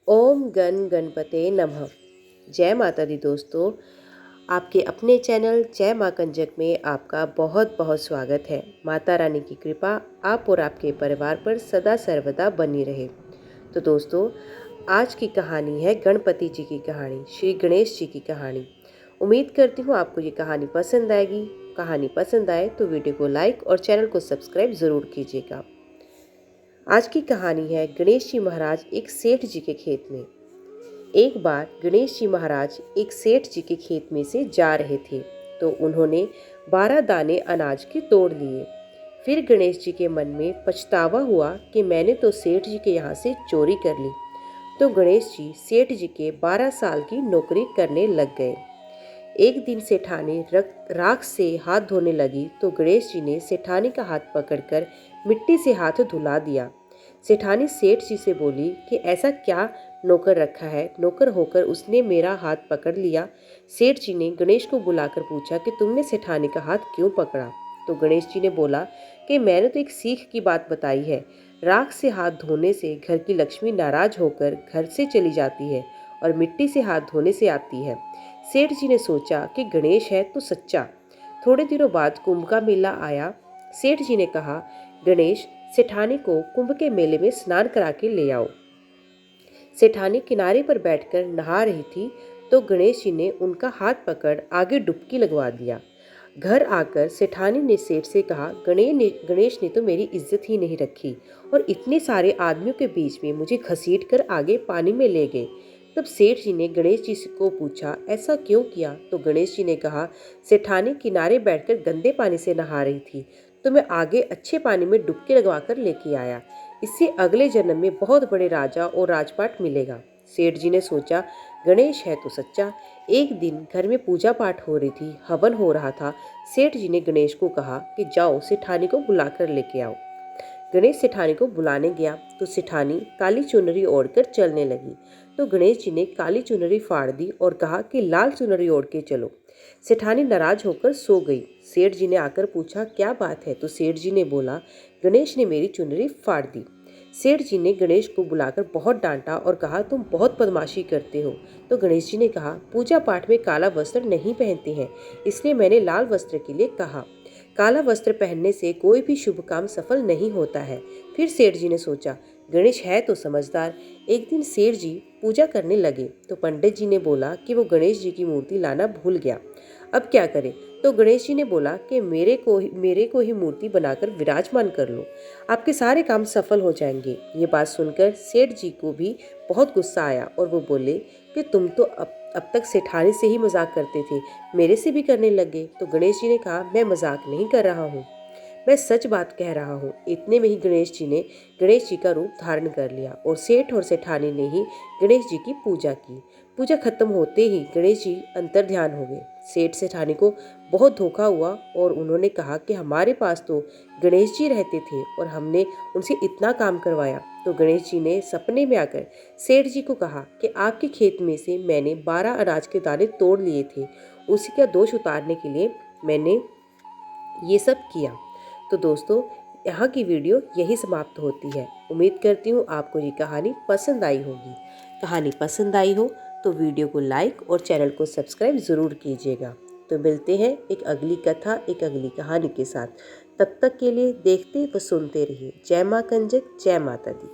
ओम गण गणपते नमः। जय माता दी दोस्तों, आपके अपने चैनल जय माँ कंजक में आपका बहुत बहुत स्वागत है। माता रानी की कृपा आप और आपके परिवार पर सदा सर्वदा बनी रहे। तो दोस्तों, आज की कहानी है गणपति जी की कहानी, श्री गणेश जी की कहानी। उम्मीद करती हूँ आपको ये कहानी पसंद आएगी। कहानी पसंद आए तो वीडियो को लाइक और चैनल को सब्सक्राइब ज़रूर कीजिएगा। आज की कहानी है गणेश जी महाराज एक सेठ जी के खेत में। एक बार गणेश जी महाराज एक सेठ जी के खेत में से जा रहे थे तो उन्होंने 12 दाने अनाज के तोड़ लिए। फिर गणेश जी के मन में पछतावा हुआ कि मैंने तो सेठ जी के यहाँ से चोरी कर ली। तो गणेश जी सेठ जी के 12 साल की नौकरी करने लग गए। एक दिन सेठानी राख से हाथ धोने लगी तो गणेश जी ने सेठानी का हाथ पकड़कर मिट्टी से हाथ धुला दिया। सेठानी सेठ जी से बोली कि ऐसा क्या नौकर रखा है, नौकर होकर उसने मेरा हाथ पकड़ लिया। सेठ जी ने गणेश को बुलाकर पूछा कि तुमने सेठानी का हाथ क्यों पकड़ा। तो गणेश जी ने बोला कि मैंने तो एक सीख की बात बताई है। राख से हाथ धोने से घर की लक्ष्मी नाराज होकर घर से चली जाती है और मिट्टी से हाथ धोने से आती है। सेठ जी ने सोचा कि गणेश है तो सच्चा। थोड़े दिनों बाद कुंभ का मेला आया। सेठ जी ने कहा, गणेश, सेठानी को कुंभ के मेले में स्नान करा के ले आओ। सेठानी किनारे पर बैठकर नहा रही थी तो गणेश जी ने उनका हाथ पकड़ आगे डुबकी लगवा दिया। घर आकर सेठानी ने सेठ से कहा, गणेश ने तो मेरी इज्जत ही नहीं रखी और इतने सारे आदमियों के बीच में मुझे घसीट कर आगे पानी में ले गए। तब सेठ जी ने गणेश जी को पूछा, ऐसा क्यों किया। तो गणेश जी ने कहा, सेठानी किनारे बैठकर गंदे पानी से नहा रही थी तो मैं आगे अच्छे पानी में डुबकी लगवाकर लेके आया। इससे अगले जन्म में बहुत बड़े राजा और राजपाट मिलेगा। सेठ जी ने सोचा, गणेश है तो सच्चा। एक दिन घर में पूजा पाठ हो रही थी, हवन हो रहा था। सेठ जी ने गणेश को कहा कि जाओ सेठानी को बुलाकर लेके आओ। गणेश सेठानी को बुलाने गया तो सेठानी काली चुनरी ओढ़कर चलने लगी। तो गणेश जी ने काली चुनरी फाड़ दी और कहा कि लाल चुनरी ओढ़ के चलो। सेठानी नाराज होकर सो गई। सेठ जी ने आकर पूछा, क्या बात है। तो सेठ जी ने बोला, गणेश ने मेरी चुनरी फाड़ दी। सेठ जी ने गणेश को बुलाकर बहुत डांटा और कहा, तुम बहुत बदमाशी करते हो। तो गणेश जी ने कहा, पूजा पाठ में काला वस्त्र नहीं पहनते हैं, इसलिए मैंने लाल वस्त्र के लिए कहा। काला वस्त्र पहनने से कोई भी शुभ काम सफल नहीं होता है। फिर सेठ जी ने सोचा, गणेश है तो समझदार। एक दिन सेठ जी पूजा करने लगे तो पंडित जी ने बोला कि वो गणेश जी की मूर्ति लाना भूल गया। अब क्या करें। तो गणेश जी ने बोला कि मेरे को ही मूर्ति बनाकर विराजमान कर लो, आपके सारे काम सफल हो जाएंगे। ये बात सुनकर सेठ जी को भी बहुत गुस्सा आया और वो बोले कि तुम तो अब तक सेठानी से ही मजाक करते थे, मेरे से भी करने लगे। तो गणेश जी ने कहा, मैं मजाक नहीं कर रहा हूँ, मैं सच बात कह रहा हूँ। इतने में ही गणेश जी ने गणेश जी का रूप धारण कर लिया और सेठ और सेठानी ने ही गणेश जी की पूजा की। पूजा खत्म होते ही गणेश जी अंतर ध्यान हो गए। सेठ सेठानी को बहुत धोखा हुआ और उन्होंने कहा कि हमारे पास तो गणेश जी रहते थे और हमने उनसे इतना काम करवाया। तो गणेश जी ने सपने में आकर सेठ जी को कहा कि आपके खेत में से मैंने 12 अनाज के दाने तोड़ लिए थे, उसी का दोष उतारने के लिए मैंने ये सब किया। तो दोस्तों, यहाँ की वीडियो यही समाप्त होती है। उम्मीद करती हूँ आपको ये कहानी पसंद आई होगी। कहानी पसंद आई हो तो वीडियो को लाइक और चैनल को सब्सक्राइब ज़रूर कीजिएगा। तो मिलते हैं एक अगली कथा, एक अगली कहानी के साथ। तब तक के लिए देखते व सुनते रहिए। जय माँ कंजक, जय माता दी।